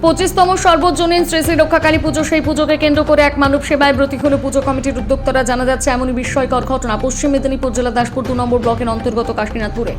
25তম সর্বজনীন শ্রী শ্রী রক্ষাকালী পুজো, সেই পুজোকে কেন্দ্র করে এক মানব সেবায় ব্রতী হলো পুজো কমিটির উদ্যোক্তারা। জানা যাচ্ছে এমনই বিস্ময়কর ঘটনা পশ্চিম মেদিনীপুর জেলা দাসপুর 2 নম্বর ব্লকের অন্তর্গত কাশীনাথপুরে।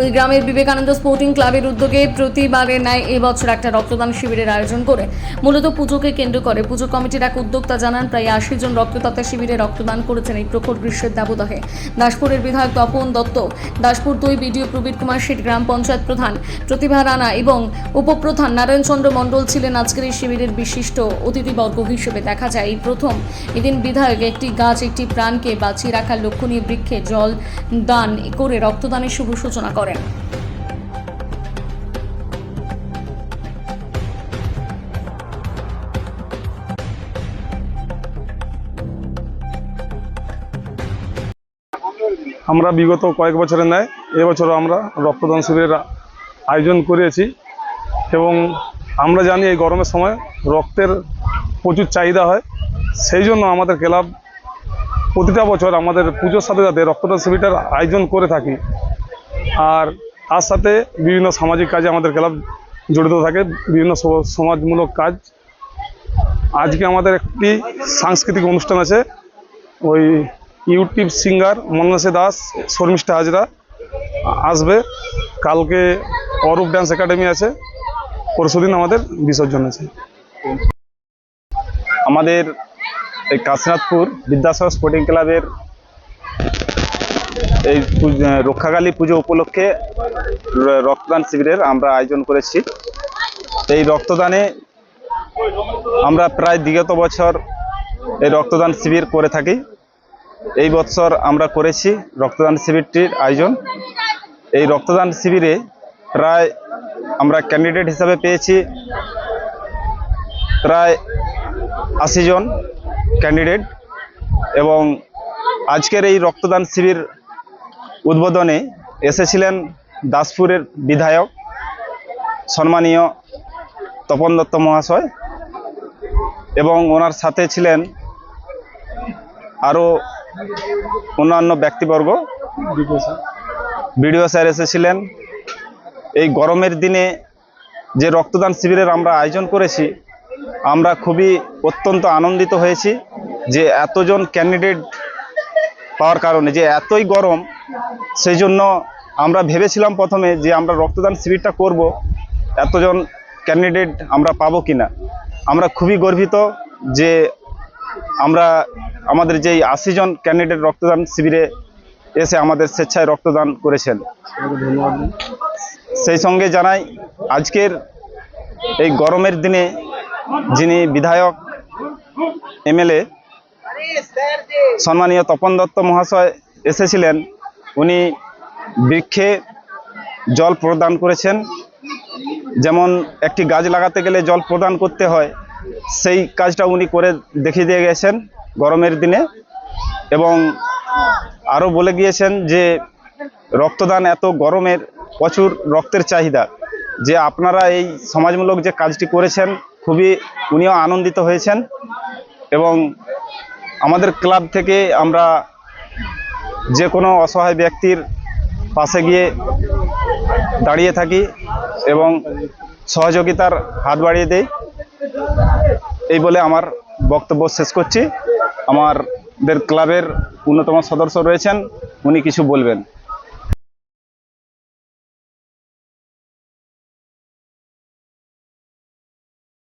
ওই গ্রামের বিবেকানন্দ স্পোর্টিং ক্লাবের উদ্যোগে প্রতিবারের ন্যায় এবছর একটা রক্তদান শিবিরের আয়োজন করে মূলত পুজোকে কেন্দ্র করে পুজো কমিটির এক উদ্যোক্তা জানান প্রায় 80 জন রক্তদাতা শিবিরে রক্তদান করেছেন এই প্রখর গ্রীষ্মের দাবদাহে। দাসপুরের বিধায়ক তপন দত্ত, দাসপুর 2 বিডিও প্রবীর কুমার শেঠ, গ্রাম পঞ্চায়েত প্রধান প্রতিভা রানা এবং উপপ্রধান নারায়ণ চন্দ্র মণ্ডল ছিলেন আজকের এই শিবিরের বিশিষ্ট অতিথিবর্গ হিসেবে। দেখা যায় এই প্রথম এদিন বিধায়ক একটি গাছ একটি প্রাণকে বাঁচিয়ে রাখার লক্ষ্য নিয়ে বৃক্ষে জল দান করে রক্তদানের শুভ সূচনা করেন। আমরা বিগত কয়েক বছরের ন্যায় এবছরও আমরা রক্তদান শিবিরের আয়োজন করেছি এবং আমরা জানি এই গরমের সময় রক্তের প্রচুর চাহিদা হয়। সেই জন্য আমাদের ক্লাব প্রতিটা বছর আমাদের পুজোর সাথে সাথে রক্তদান শিবিরটার আয়োজন করে থাকি। আর তার সাথে বিভিন্ন সামাজিক কাজে আমাদের ক্লাব জড়িত থাকে, বিভিন্ন সমাজমূলক কাজ। আজকে আমাদের একটি সাংস্কৃতিক অনুষ্ঠান আছে, ওই ইউটিউব সিঙ্গার মন্নাসী দাস, শর্মিষ্ঠা হাজরা আসবে। কালকে অরূপ ডান্স একাডেমি আছে, পরশুদিন আমাদের বিসর্জন আছে। আমাদের এই কাশীনাথপুর বিদ্যাসাগর স্পোর্টিং ক্লাবের এই রক্ষাকালী পুজো উপলক্ষে রক্তদান শিবিরের আমরা আয়োজন করেছি। এই রক্তদানে আমরা প্রায় বিগত বছর এই রক্তদান শিবির করে থাকি। এই বছর আমরা করেছি রক্তদান শিবিরটির আয়োজন। এই রক্তদান শিবিরে প্রায় আমরা ক্যান্ডিডেট হিসাবে পেয়েছি প্রায় 80 জন ক্যান্ডিডেট এবং আজকের এই রক্তদান শিবির উদ্বোধনে এসেছিলেন দাসপুরের বিধায়ক সম্মানীয় তপন দত্ত মহাশয় এবং ওনার সাথে ছিলেন আরও অন্যান্য ব্যক্তিবর্গ। বিডিও স্যার এসেছিলেন। এই গরমের দিনে যে রক্তদান শিবিরের আমরা আয়োজন করেছি, আমরা খুবই অত্যন্ত আনন্দিত হয়েছি যে এতজন ক্যান্ডিডেট পাওয়ার কারণে, যে এতই গরম, সেই জন্য আমরা ভেবেছিলাম প্রথমে যে আমরা রক্তদান শিবিরটা করব, এতজন ক্যান্ডিডেট আমরা পাবো কিনা। আমরা খুবই গর্বিত যে আমরা আমাদের যেই 80 জন ক্যান্ডিডেট রক্তদান শিবিরে এসে আমাদের স্বেচ্ছায় রক্তদান করেছেন। সেই সঙ্গে জানাই আজকের এই গরমের দিনে যিনি বিধায়ক এমএলএ সম্মানীয় তপন দত্ত মহাশয় এসেছিলেন, উনি বৃক্ষে জল প্রদান করেছেন। যেমন একটি গাছ লাগাতে গেলে জল প্রদান করতে হয়, সেই কাজটা উনি করে দেখিয়ে দিয়ে গেছেন গরমের দিনে। এবং আরও বলে গিয়েছেন যে রক্তদান এত গরমের প্রচুর রক্তের চাহিদা, যে আপনারা এই সমাজমূলক যে কাজটি করেছেন খুবই উনিও আনন্দিত হয়েছেন। এবং আমাদের ক্লাব থেকে আমরা যে কোনো অসহায় ব্যক্তির পাশে গিয়ে দাঁড়িয়ে থাকি এবং সহযোগিতার হাত বাড়িয়ে দেই। এই বলে আমার বক্তব্য শেষ করছি। আমাদের ক্লাবের অন্যতম সদস্য রয়েছেন, উনি কিছু বলবেন।